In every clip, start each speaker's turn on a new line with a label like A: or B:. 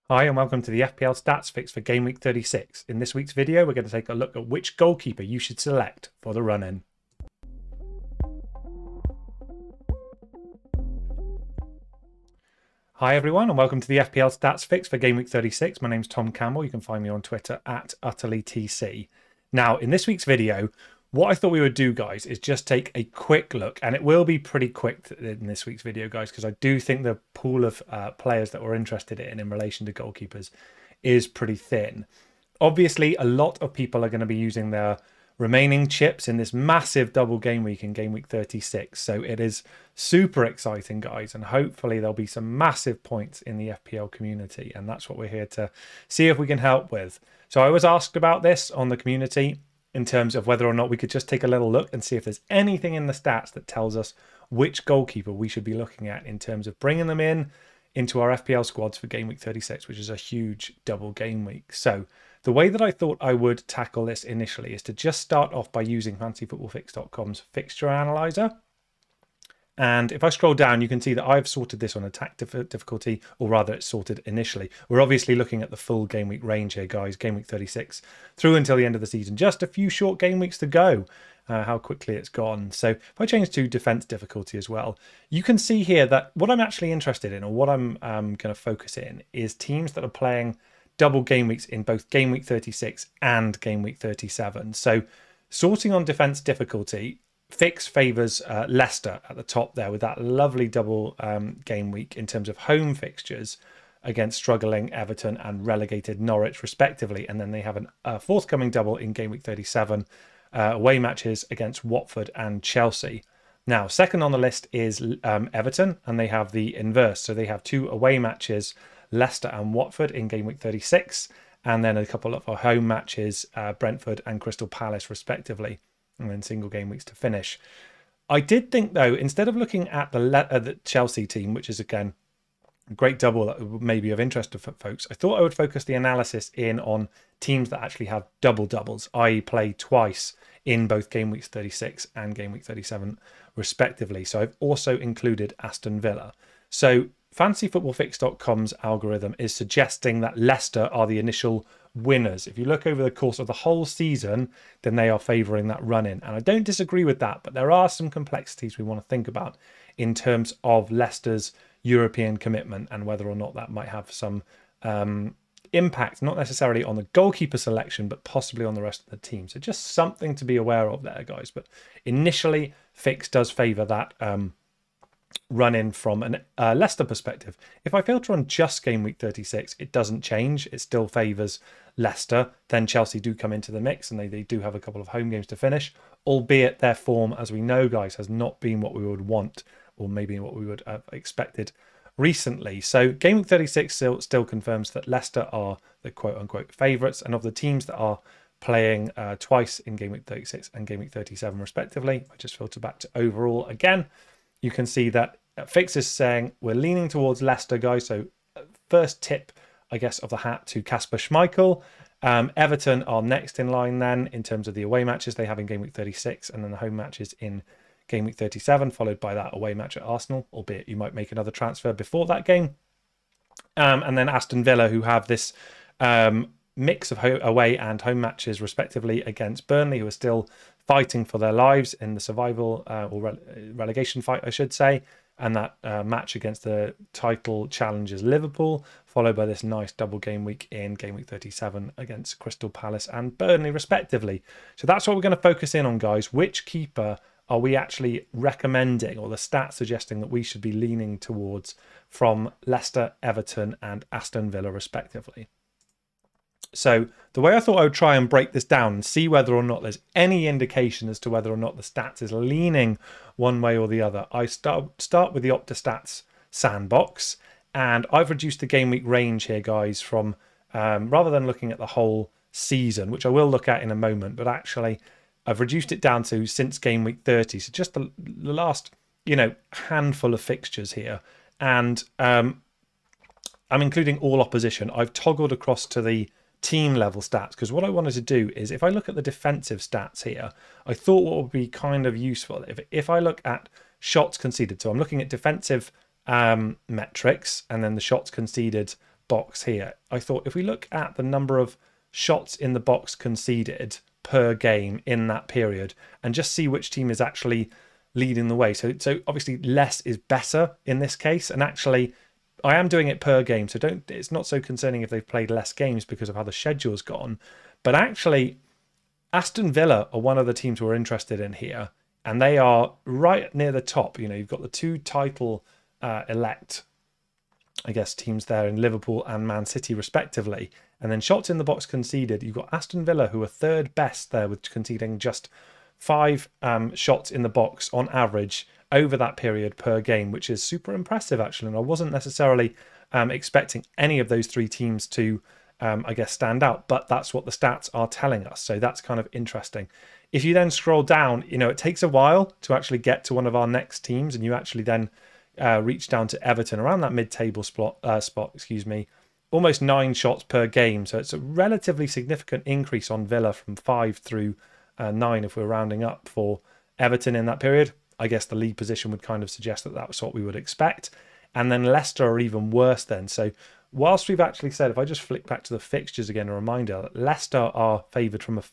A: Hi and welcome to the FPL Stats Fix for Game Week 36. In this week's video, we're going to take a look at which goalkeeper you should select for the run-in. Hi everyone and welcome to the FPL Stats Fix for Game Week 36. My name's Tom Campbell. You can find me on Twitter at utterlytc. Now, in this week's video, what I thought we would do, guys, is just take a quick look, and it will be pretty quick in this week's video, guys, because I do think the pool of players that we're interested in relation to goalkeepers is pretty thin. Obviously, a lot of people are going to be using their remaining chips in this massive double game week in game week 36. So it is super exciting, guys, and hopefully there'll be some massive points in the FPL community, and that's what we're here to see if we can help with. So I was asked about this on the community in terms of whether or not we could just take a little look and see if there's anything in the stats that tells us which goalkeeper we should be looking at in terms of bringing them into our FPL squads for game week 36, which is a huge double game week. So the way that I thought I would tackle this initially is to just start off by using fantasyfootballfix.com's fixture analyzer. And if I scroll down, you can see that I've sorted this on attack difficulty, or rather it's sorted initially. We're obviously looking at the full game week range here, guys, game week 36 through until the end of the season. Just a few short game weeks to go, how quickly it's gone. So if I change to defense difficulty as well, you can see here that what I'm actually interested in, or what I'm going to focus in, is teams that are playing double game weeks in both game week 36 and game week 37. So sorting on defense difficulty, Fix favours Leicester at the top there with that lovely double game week in terms of home fixtures against struggling Everton and relegated Norwich respectively. And then they have a forthcoming double in game week 37, away matches against Watford and Chelsea. Now, second on the list is Everton, and they have the inverse. So they have two away matches, Leicester and Watford in game week 36, and then a couple of home matches, Brentford and Crystal Palace respectively, and then single game weeks to finish. I did think, though, instead of looking at the Chelsea team, which is, again, a great double that may be of interest to folks, I thought I would focus the analysis in on teams that actually have doubles, i.e. play twice in both game weeks 36 and game week 37 respectively. So I've also included Aston Villa. So fantasyfootballfix.com's algorithm is suggesting that Leicester are the initial winners. If you look over the course of the whole season, then they are favouring that run-in. And I don't disagree with that, but there are some complexities we want to think about in terms of Leicester's European commitment and whether or not that might have some impact, not necessarily on the goalkeeper selection, but possibly on the rest of the team. So just something to be aware of there, guys. But initially, Fix does favour that run in from a Leicester perspective. If I filter on just game week 36, it doesn't change. It still favours Leicester. Then Chelsea do come into the mix, and they do have a couple of home games to finish, albeit their form, as we know, guys, has not been what we would want, or maybe what we would have expected recently. So game week 36 still confirms that Leicester are the quote-unquote favourites, and of the teams that are playing twice in game week 36 and game week 37 respectively, I just filter back to overall again, you can see that Fix is saying we're leaning towards Leicester, guys. So first tip, I guess, of the hat to Kasper Schmeichel. Everton are next in line then in terms of the away matches they have in game week 36, and then the home matches in game week 37, followed by that away match at Arsenal, albeit you might make another transfer before that game. And then Aston Villa, who have this mix of away and home matches respectively against Burnley, who are still fighting for their lives in the survival or relegation fight, I should say, and that match against the title challengers Liverpool, followed by this nice double game week in game week 37 against Crystal Palace and Burnley respectively. So that's what we're going to focus in on, guys. Which keeper are we actually recommending, or the stats suggesting that we should be leaning towards from Leicester, Everton and Aston Villa respectively? So the way I thought I would try and break this down and see whether or not there's any indication as to whether or not the stats is leaning one way or the other, I start with the Opta Stats sandbox, and I've reduced the game week range here, guys, from rather than looking at the whole season, which I will look at in a moment, but actually I've reduced it down to since game week 30, so just the last, handful of fixtures here, and I'm including all opposition. I've toggled across to the team level stats, because what I wanted to do is, if I look at the defensive stats here, I thought what would be kind of useful if I look at shots conceded. So I'm looking at defensive metrics and then the shots conceded box here, I thought if we look at the number of shots in the box conceded per game in that period and just see which team is actually leading the way. So obviously less is better in this case. And actually, I am doing it per game. So it's not so concerning if they've played less games because of how the schedule's gone. But actually, Aston Villa are one of the teams we're interested in here. And they are right near the top. You know, you've got the two title elect, I guess, teams there in Liverpool and Man City respectively. And then shots in the box conceded, you've got Aston Villa, who are third best there with conceding just 5 shots in the box on average over that period per game, which is super impressive actually. And I wasn't necessarily expecting any of those 3 teams to I guess stand out, but that's what the stats are telling us. So that's kind of interesting. If you then scroll down, you know, it takes a while to actually get to one of our next teams, and you actually then reach down to Everton around that mid-table spot, excuse me, almost 9 shots per game. So it's a relatively significant increase on Villa from 5 through 9 if we're rounding up for Everton in that period. I guess the lead position would kind of suggest that that's what we would expect. And then Leicester are even worse then. So whilst we've actually said, if I just flick back to the fixtures again, a reminder that Leicester are favoured from a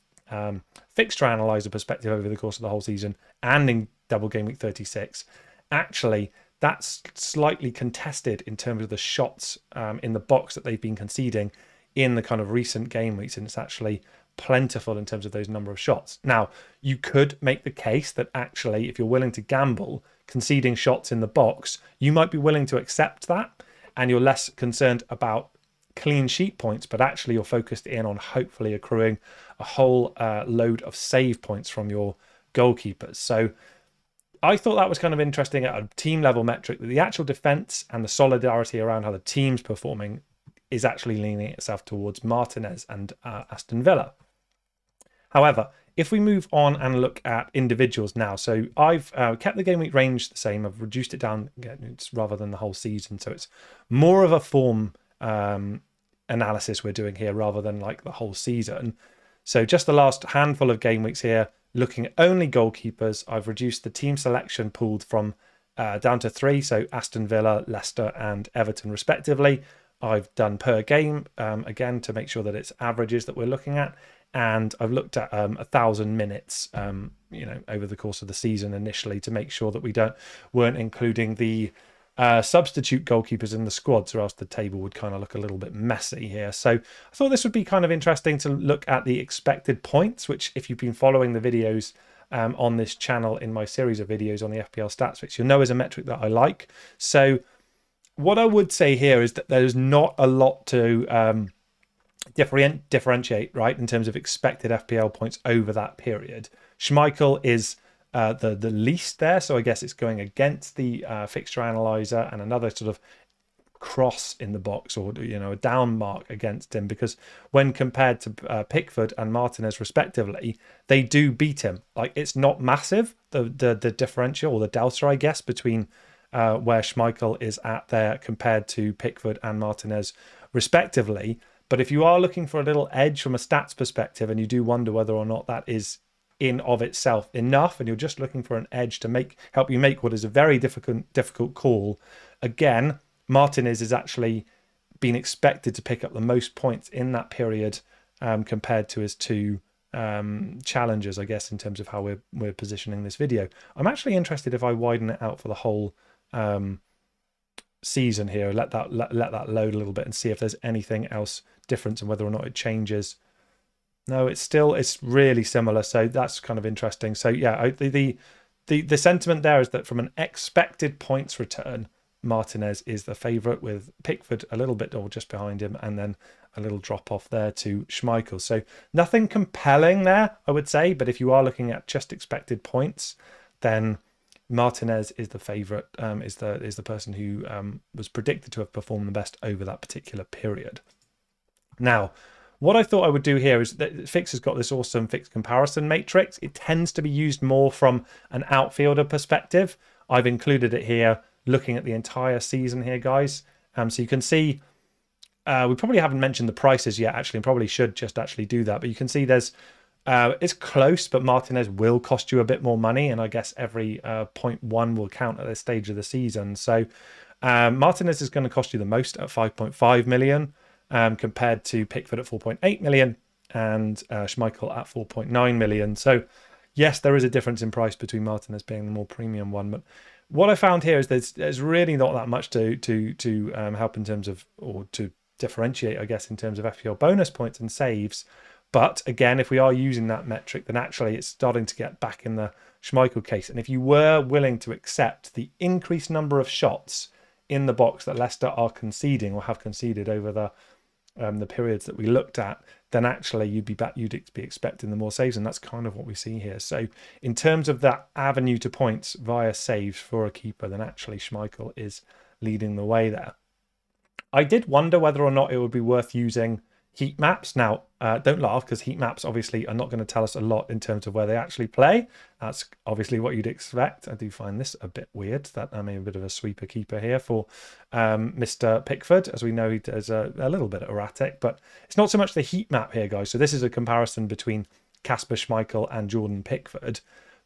A: fixture analyzer perspective over the course of the whole season and in double game week 36. Actually, that's slightly contested in terms of the shots in the box that they've been conceding in the kind of recent game weeks, and it's actually plentiful in terms of those number of shots. Now, you could make the case that actually, if you're willing to gamble, conceding shots in the box, you might be willing to accept that, and you're less concerned about clean sheet points, but actually you're focused in on hopefully accruing a whole load of save points from your goalkeepers. So I thought that was kind of interesting at a team level metric, that the actual defense and the solidarity around how the team's performing is actually leaning itself towards Martinez and Aston Villa. However, if we move on and look at individuals now, so I've kept the game week range the same. I've reduced it down rather than the whole season. So it's more of a form analysis we're doing here rather than like the whole season. So just the last handful of game weeks here, looking at only goalkeepers, I've reduced the team selection pooled from down to 3. So Aston Villa, Leicester and Everton respectively. I've done per game, again, to make sure that it's averages that we're looking at. And I've looked at 1,000 minutes, you know, over the course of the season initially to make sure that we weren't including the substitute goalkeepers in the squads, or else the table would kind of look a little bit messy here. So I thought this would be kind of interesting to look at the expected points, which if you've been following the videos on this channel in my series of videos on the FPL Stats Fix, you'll know is a metric that I like. So what I would say here is that there's not a lot to differentiate, right, in terms of expected FPL points over that period. Schmeichel is the least there, so I guess it's going against the fixture analyzer, and another sort of cross in the box, or you know, a down mark against him, because when compared to Pickford and Martinez respectively, they do beat him. Like, it's not massive, the differential, or the delta, I guess, between where Schmeichel is at there compared to Pickford and Martinez respectively. But if you are looking for a little edge from a stats perspective, and you do wonder whether or not that is in of itself enough, and you're just looking for an edge to help you make what is a very difficult call, again, Martinez has actually been expected to pick up the most points in that period compared to his 2 challengers, I guess, in terms of how we're positioning this video. I'm actually interested if I widen it out for the whole season here, let that load a little bit and see if there's anything else different and whether or not it changes. No, it's really similar, so that's kind of interesting. So yeah, the sentiment there is that from an expected points return, Martinez is the favourite, with Pickford a little bit or just behind him, and then a little drop off there to Schmeichel. So nothing compelling there, I would say, but if you are looking at just expected points, then Martinez is the favourite, is the person who was predicted to have performed the best over that particular period. Now, what I thought I would do here is that Fix has got this awesome Fix comparison matrix. It tends to be used more from an outfielder perspective. I've included it here, looking at the entire season here, guys. So you can see, we probably haven't mentioned the prices yet, actually, and probably should just actually do that. But you can see there's, it's close, but Martinez will cost you a bit more money. And I guess every 0.1 will count at this stage of the season. So Martinez is going to cost you the most at 5.5 million, compared to Pickford at 4.8 million and Schmeichel at 4.9 million. So yes, there is a difference in price between Martinez being the more premium one, but what I found here is there's really not that much to help in terms of, or to differentiate, I guess, in terms of FPL bonus points and saves. But again, if we are using that metric, then actually it's starting to get back in the Schmeichel case. And if you were willing to accept the increased number of shots in the box that Leicester are conceding or have conceded over the periods that we looked at, then actually you'd be expecting the more saves, and that's kind of what we see here. So in terms of that avenue to points via saves for a keeper, then actually Schmeichel is leading the way there. I did wonder whether or not it would be worth using heat maps. Now, don't laugh, because heat maps obviously are not going to tell us a lot in terms of where they actually play. That's obviously what you'd expect. I do find this a bit weird, that I mean, a bit of a sweeper keeper here for Mr. Pickford. As we know, he does a little bit erratic, but it's not so much the heat map here, guys. So this is a comparison between Kasper Schmeichel and Jordan Pickford.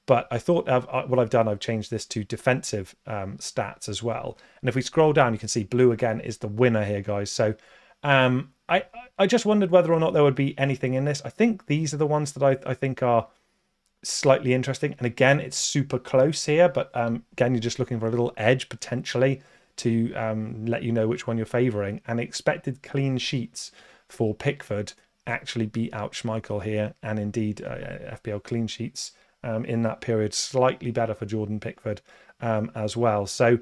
A: But I thought what I've done, I've changed this to defensive stats as well. And if we scroll down, you can see blue again is the winner here, guys. So I just wondered whether or not there would be anything in this. I think these are the ones that I think are slightly interesting. And again, it's super close here. But again, you're just looking for a little edge potentially to let you know which one you're favouring. And expected clean sheets for Pickford actually beat out Schmeichel here. And indeed, FPL clean sheets in that period slightly better for Jordan Pickford as well. So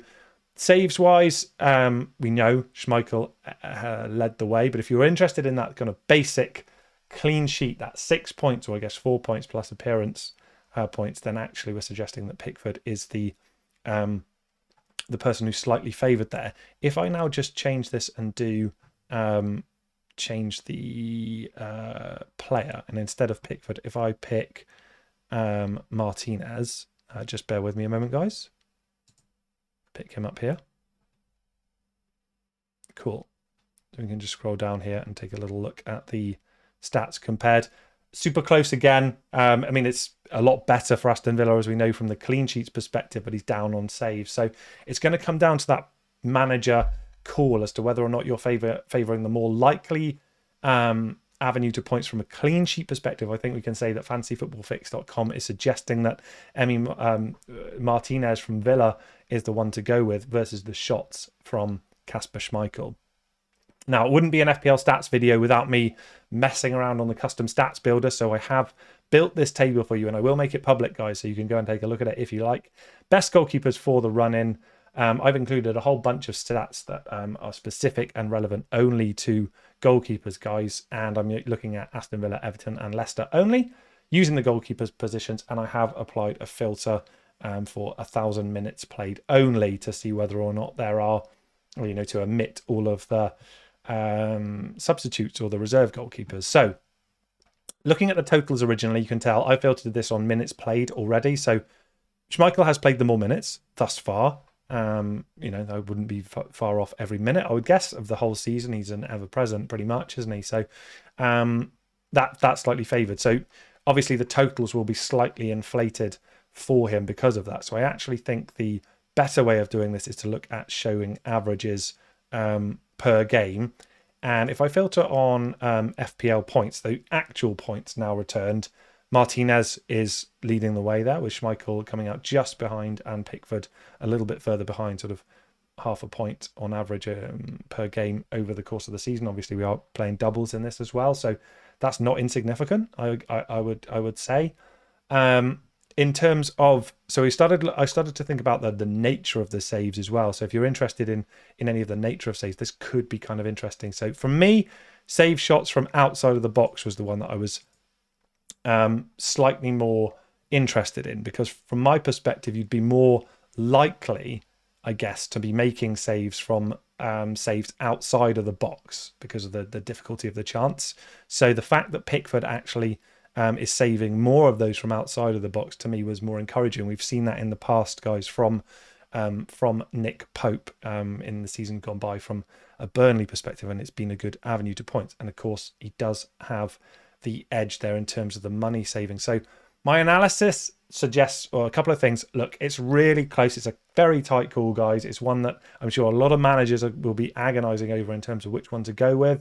A: saves wise, we know Schmeichel led the way, but if you're interested in that kind of basic clean sheet, that 6 points, or I guess 4 points plus appearance points, then actually we're suggesting that Pickford is the person who's slightly favoured there. If I now just change this and do change the player, and instead of Pickford, if I pick Martinez, just bear with me a moment, guys. Pick him up here. Cool. So we can just scroll down here and take a little look at the stats compared. Super close again. I mean, it's a lot better for Aston Villa, as we know, from the clean sheets perspective, but he's down on saves. So it's going to come down to that manager call as to whether or not you're favouring the more likely avenue to points from a clean sheet perspective. I think we can say that fantasyfootballfix.com is suggesting that Martinez from Villa is the one to go with versus the shots from Kasper Schmeichel. Now, it wouldn't be an FPL stats video without me messing around on the custom stats builder, so I have built this table for you, and I will make it public, guys, so you can go and take a look at it if you like. Best goalkeepers for the run-in. I've included a whole bunch of stats that are specific and relevant only to goalkeepers, guys, and I'm looking at Aston Villa, Everton and Leicester only, using the goalkeepers positions, and I have applied a filter for 1,000 minutes played only to see whether or not there are, you know, to omit all of the substitutes or the reserve goalkeepers. So looking at the totals originally, you can tell I filtered this on minutes played already. So Schmeichel has played the more minutes thus far. You know, I wouldn't be far off every minute, I would guess, of the whole season. He's an ever-present pretty much, isn't he? So that's slightly favoured. So obviously the totals will be slightly inflated for him because of that. So I actually think the better way of doing this is to look at showing averages per game. And if I filter on FPL points, the actual points now returned, Martinez is leading the way there, with Schmeichel coming out just behind and Pickford a little bit further behind, sort of half a point on average per game over the course of the season. Obviously, we are playing doubles in this as well, so that's not insignificant, I would say. In terms of, so I started to think about the nature of the saves as well. So if you're interested in any of the nature of saves, this could be kind of interesting. So for me, save shots from outside of the box was the one that I was slightly more interested in, because from my perspective, you'd be more likely, I guess, to be making saves from saves outside of the box because of the difficulty of the chance. So the fact that Pickford actually is saving more of those from outside of the box, to me, was more encouraging. We've seen that in the past, guys, from Nick Pope in the season gone by from a Burnley perspective, and it's been a good avenue to points. And of course, he does have the edge there in terms of the money saving. So my analysis suggest, or a couple of things. Look, it's really close. It's a very tight call, guys. It's one that I'm sure a lot of managers will be agonizing over in terms of which one to go with.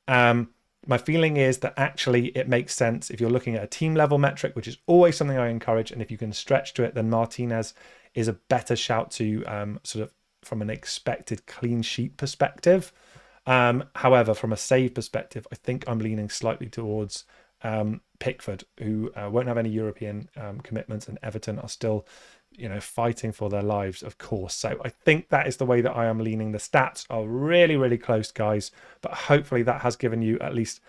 A: My feeling is that actually it makes sense if you're looking at a team level metric, which is always something I encourage. And if you can stretch to it, then Martinez is a better shout to sort of from an expected clean sheet perspective. However, from a save perspective, I think I'm leaning slightly towards Pickford, who won't have any European commitments, and Everton are still, fighting for their lives, of course. So I think that is the way that I am leaning. The stats are really, really close, guys, but hopefully that has given you at least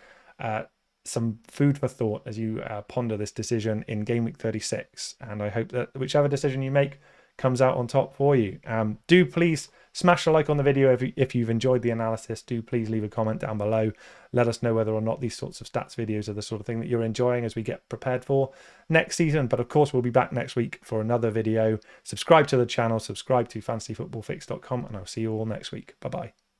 A: some food for thought as you ponder this decision in game week 36. And I hope that whichever decision you make comes out on top for you. Do please smash a like on the video if you've enjoyed the analysis. Do please leave a comment down below. Let us know whether or not these sorts of stats videos are the sort of thing that you're enjoying as we get prepared for next season. But of course, we'll be back next week for another video. Subscribe to the channel, subscribe to fantasyfootballfix.com, and I'll see you all next week. Bye-bye.